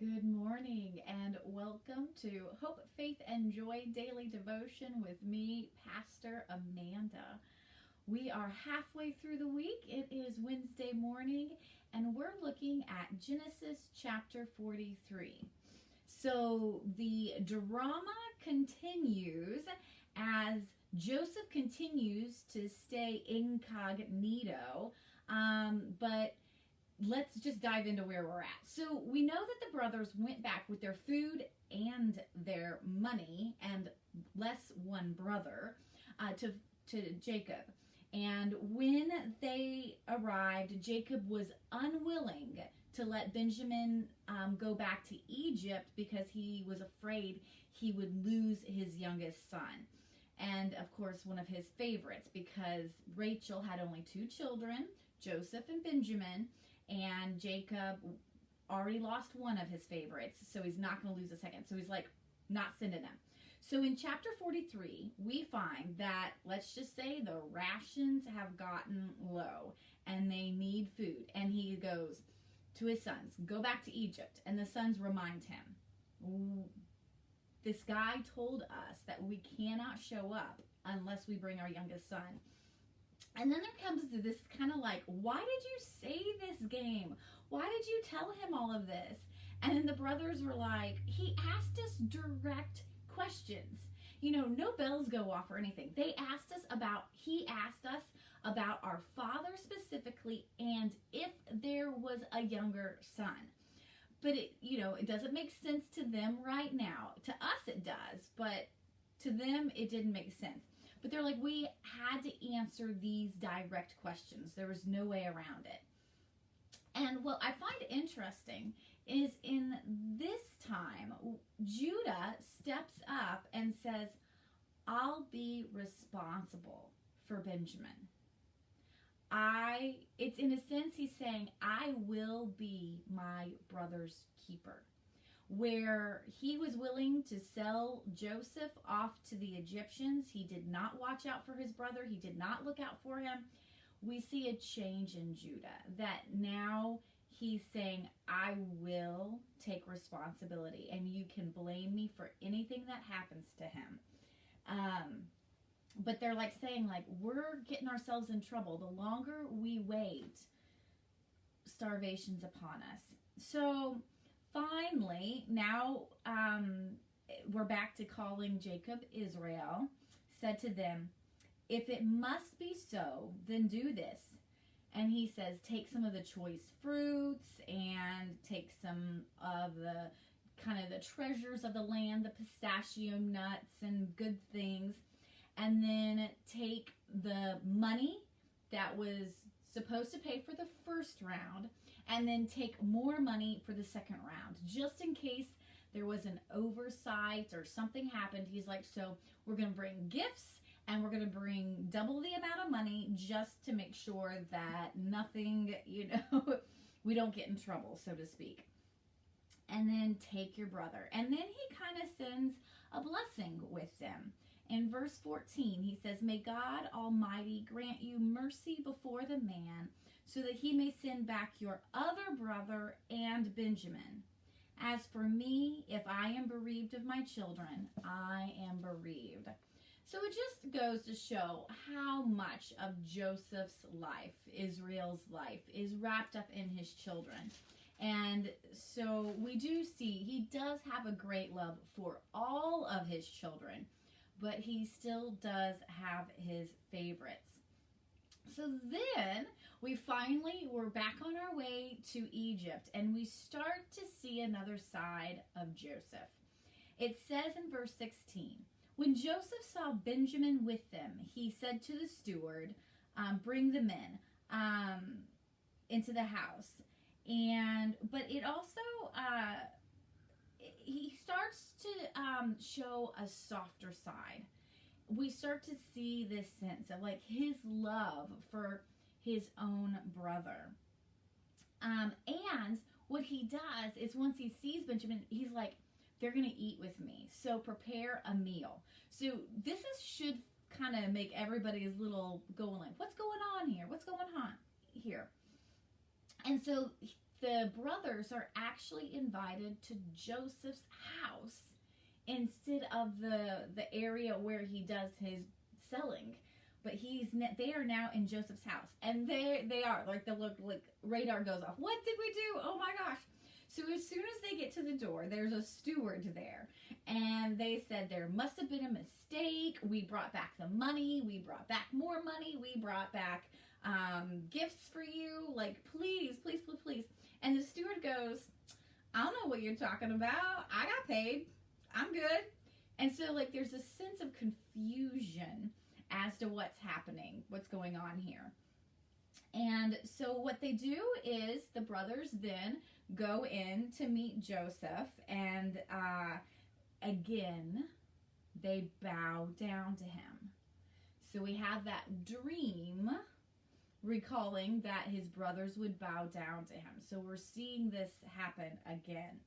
Good morning and welcome to Hope, Faith, and Joy Daily Devotion with me, Pastor Amanda. We are halfway through the week. It is Wednesday morning and we're looking at Genesis chapter 43. So the drama continues as Joseph continues to stay incognito, but let's just dive into where we're at. So we know that the brothers went back with their food and their money, and less one brother, to Jacob. And when they arrived, Jacob was unwilling to let Benjamin go back to Egypt because he was afraid he would lose his youngest son. And of course, one of his favorites, because Rachel had only two children, Joseph and Benjamin, and Jacob already lost one of his favorites, so he's not going to lose a second. So he's like, not sending them. So in chapter 43, we find that, let's just say, the rations have gotten low and they need food. And he goes to his sons, go back to Egypt. And the sons remind him, this guy told us that we cannot show up unless we bring our youngest son. And then there comes to this kind of like, why did you say this game? Why did you tell him all of this? And then the brothers were like, he asked us direct questions. You know, no bells go off or anything. He asked us about our father specifically and if there was a younger son. But it doesn't make sense to them right now. To us it does, but to them it didn't make sense. But they're like, we had to answer these direct questions. There was no way around it. And what I find interesting is in this time, Judah steps up and says, I'll be responsible for Benjamin. It's in a sense he's saying, I will be my brother's keeper. Where he was willing to sell Joseph off to the Egyptians, he did not watch out for his brother, he did not look out for him. We see a change in Judah, that now he's saying, I will take responsibility and you can blame me for anything that happens to him. But they're like saying, like, we're getting ourselves in trouble. The longer we wait, starvation's upon us. So finally, now we're back to calling Jacob Israel, said to them, if it must be so, then do this. And he says, take some of the choice fruits and take some of the kind of the treasures of the land, the pistachio nuts and good things. And then take the money that was supposed to pay for the first round and then take more money for the second round, just in case there was an oversight or something happened. He's like, so we're going to bring gifts and we're going to bring double the amount of money just to make sure that nothing, we don't get in trouble, so to speak. And then take your brother. And then he kind of sends a blessing with them. In verse 14, he says, may God Almighty grant you mercy before the man, so that he may send back your other brother and Benjamin. As for me, if I am bereaved of my children, I am bereaved. So it just goes to show how much of Joseph's life, Israel's life, is wrapped up in his children. And so we do see he does have a great love for all of his children, but he still does have his favorites. So then we're back on our way to Egypt, and we start to see another side of Joseph. It says in verse 16, when Joseph saw Benjamin with them, he said to the steward, bring them into the house. But it also, he starts to show a softer side. We start to see this sense of like his love for his own brother. And what he does is once he sees Benjamin, he's like, they're going to eat with me, so prepare a meal. So should kind of make everybody's little going like, what's going on here? What's going on here? And so the brothers are actually invited to Joseph's house instead of the area where he does his selling. But they are now in Joseph's house, and they are like the look like radar goes off. What did we do? Oh my gosh! So as soon as they get to the door, there's a steward there, and they said there must have been a mistake. We brought back the money. We brought back more money. We brought back gifts for you. Like, please, please, please, please. And the steward goes, I don't know what you're talking about. I got paid. I'm good. And so, like, there's a sense of confusion as to what's happening, what's going on here. And so what they do is the brothers then go in to meet Joseph, and again, they bow down to him. So we have that dream recalling that his brothers would bow down to him. So we're seeing this happen again.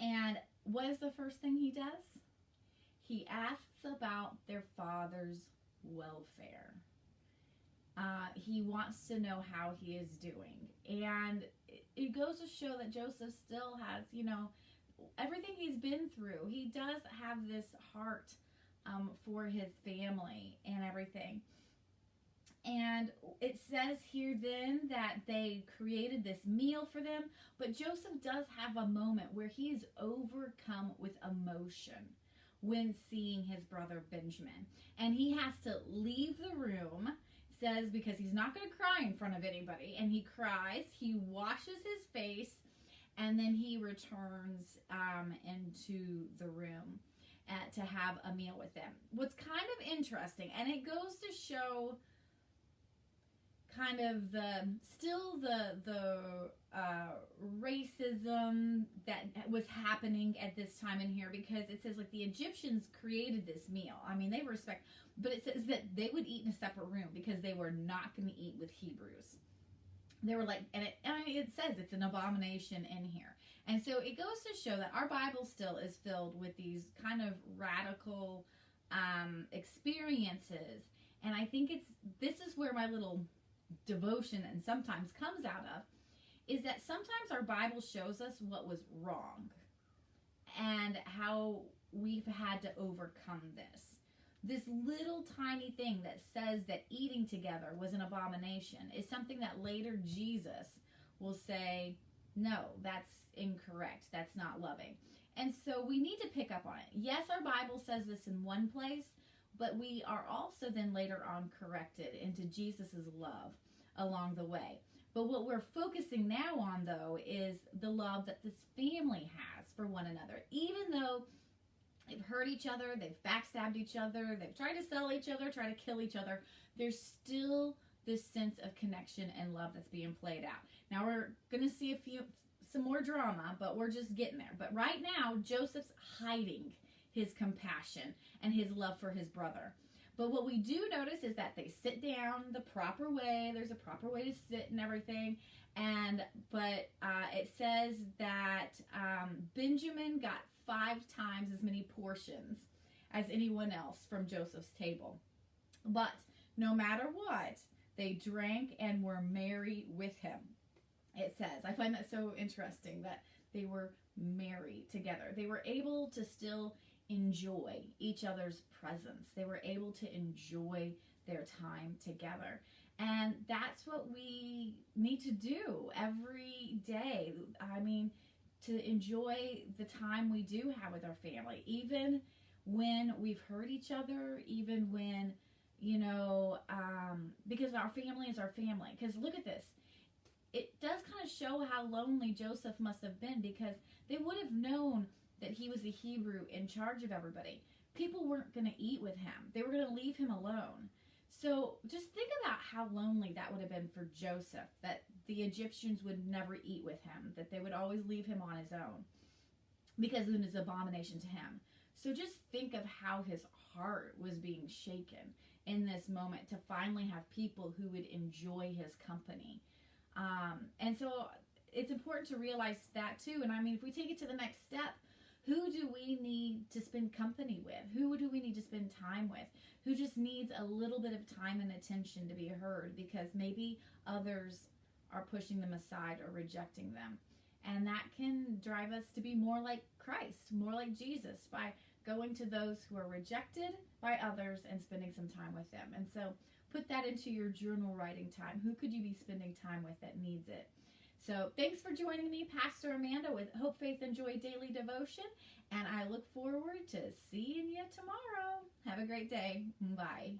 And what is the first thing he does? He asks about their father's welfare. He wants to know how he is doing. And it goes to show that Joseph still has, everything he's been through. He does have this heart for his family and everything. And it says here then that they created this meal for them. But Joseph does have a moment where he is overcome with emotion when seeing his brother Benjamin. And he has to leave the room, says, because he's not going to cry in front of anybody. And he cries, he washes his face, and then he returns into the room to have a meal with them. What's kind of interesting, and it goes to show kind of the racism that was happening at this time in here, because it says like the Egyptians created this meal. I mean, they respect, but it says that they would eat in a separate room because they were not going to eat with Hebrews. They were like, and it says it's an abomination in here. And so it goes to show that our Bible still is filled with these kind of radical experiences. And I think this is where my little devotion and sometimes comes out of, is that sometimes our Bible shows us what was wrong and how we've had to overcome this. This little tiny thing that says that eating together was an abomination is something that later Jesus will say, no, that's incorrect. That's not loving. And so we need to pick up on it. Yes, our Bible says this in one place, but we are also then later on corrected into Jesus's love along the way. But what we're focusing now on, though, is the love that this family has for one another. Even though they've hurt each other, they've backstabbed each other, they've tried to sell each other, try to kill each other, there's still this sense of connection and love that's being played out. Now we're going to see some more drama, but we're just getting there. But right now, Joseph's hiding his compassion and his love for his brother. But what we do notice is that they sit down the proper way. There's a proper way to sit and everything. But it says that Benjamin got 5 times as many portions as anyone else from Joseph's table. But no matter what, they drank and were merry with him. It says, I find that so interesting that they were merry together. They were able to still enjoy each other's presence. They were able to enjoy their time together. And that's what we need to do every day. I mean, to enjoy the time we do have with our family, even when we've hurt each other, even when, because our family is our family. Because look at this. It does kind of show how lonely Joseph must have been, because they would have known that he was a Hebrew in charge of everybody. People weren't going to eat with him. They were going to leave him alone. So just think about how lonely that would have been for Joseph, that the Egyptians would never eat with him, that they would always leave him on his own because it was an abomination to him. So just think of how his heart was being shaken in this moment to finally have people who would enjoy his company. And so it's important to realize that too. And I mean, if we take it to the next step, who do we need to spend company with? Who do we need to spend time with? Who just needs a little bit of time and attention to be heard, because maybe others are pushing them aside or rejecting them. And that can drive us to be more like Christ, more like Jesus, by going to those who are rejected by others and spending some time with them. And so put that into your journal writing time. Who could you be spending time with that needs it? So thanks for joining me, Pastor Amanda, with Hope, Faith, and Joy Daily Devotion. And I look forward to seeing you tomorrow. Have a great day. Bye.